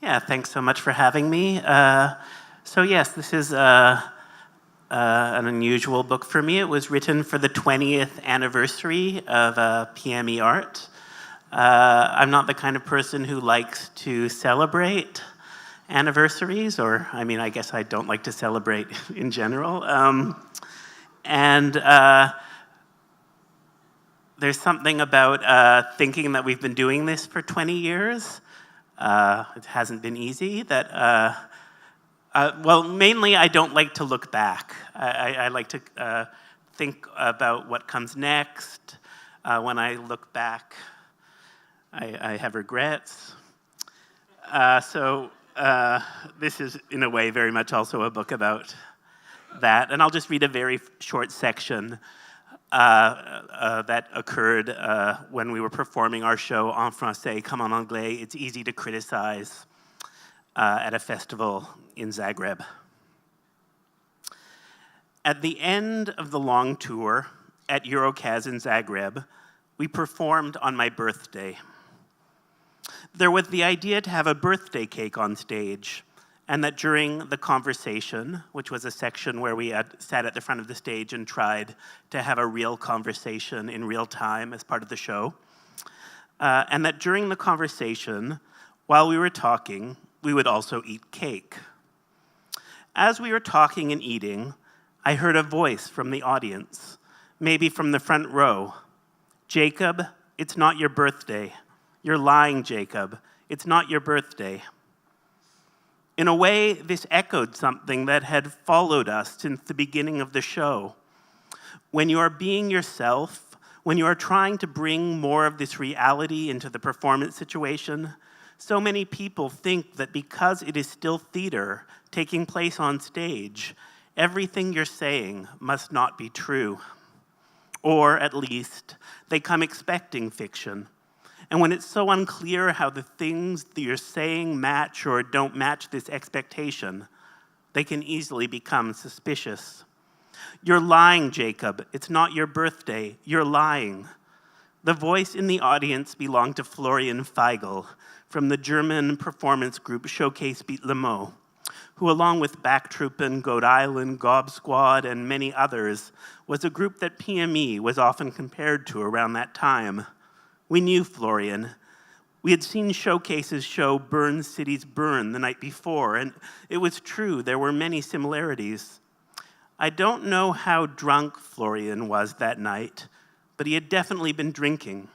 Yeah, thanks so much for having me. So yes, this is an unusual book for me. It was written for the 20th anniversary of PME-ART. I'm not the kind of person who likes to celebrate anniversaries, or I mean, I guess I don't like to celebrate in general. There's something about thinking that we've been doing this for 20 years. It hasn't been easy. Well, mainly I don't like to look back. I like to think about what comes next. When I look back, I have regrets. This is, in a way, very much also a book about that. And I'll just read a very short section that occurred when we were performing our show En Français, Comme en Anglais, It's Easy to Criticize, at a festival in Zagreb. At the end of the long tour at Eurocaz in Zagreb, we performed on my birthday. There was the idea to have a birthday cake on stage, and that during the conversation, which was a section where we sat at the front of the stage and tried to have a real conversation in real time as part of the show, and that during the conversation, while we were talking, we would also eat cake. As we were talking and eating, I heard a voice from the audience, maybe from the front row. "Jacob, it's not your birthday. You're lying, Jacob. It's not your birthday." In a way, this echoed something that had followed us since the beginning of the show. When you are being yourself, when you are trying to bring more of this reality into the performance situation, so many people think that because it is still theater taking place on stage, everything you're saying must not be true. Or at least, they come expecting fiction. And when it's so unclear how the things that you're saying match or don't match this expectation, they can easily become suspicious. "You're lying, Jacob. It's not your birthday. You're lying." The voice in the audience belonged to Florian Feigl from the German performance group Showcase Beat Le Mot, who along with Backtruppen, Goat Island, Gob Squad, and many others, was a group that PME was often compared to around that time. We knew Florian. We had seen Showcase's show Burn Cities Burn the night before, and it was true, there were many similarities. I don't know how drunk Florian was that night, but he had definitely been drinking.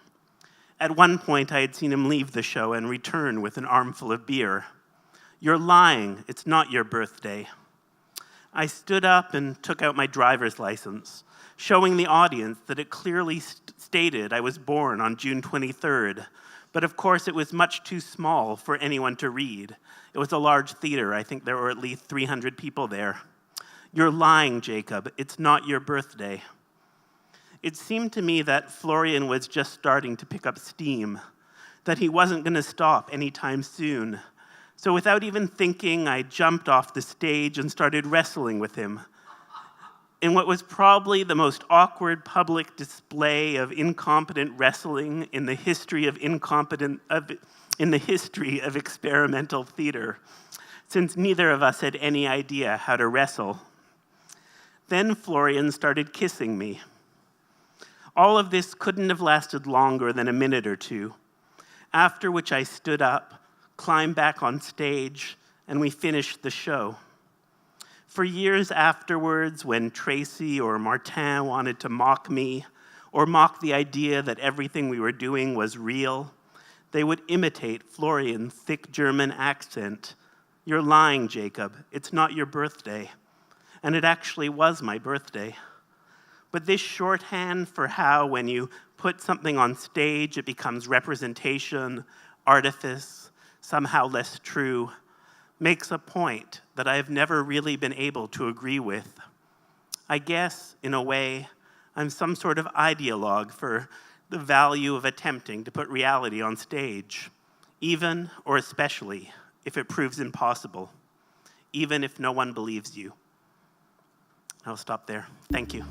At one point, I had seen him leave the show and return with an armful of beer. "You're lying, it's not your birthday." I stood up and took out my driver's license, showing the audience that it clearly stated I was born on June 23rd, but of course it was much too small for anyone to read. It was a large theater, I think there were at least 300 people there. "You're lying, Jacob, it's not your birthday." It seemed to me that Florian was just starting to pick up steam, that he wasn't going to stop anytime soon. So without even thinking, I jumped off the stage and started wrestling with him. In what was probably the most awkward public display of incompetent wrestling in the history of experimental theater, since neither of us had any idea how to wrestle. Then Florian started kissing me. All of this couldn't have lasted longer than a minute or two, after which I stood up, climbed back on stage, and we finished the show. For years afterwards, when Tracy or Martin wanted to mock me, or mock the idea that everything we were doing was real, they would imitate Florian's thick German accent. "You're lying, Jacob. It's not your birthday." And it actually was my birthday. But this shorthand for how, when you put something on stage, it becomes representation, artifice, somehow less true, makes a point that I have never really been able to agree with. I guess, in a way, I'm some sort of ideologue for the value of attempting to put reality on stage, even or especially if it proves impossible, even if no one believes you. I'll stop there. Thank you.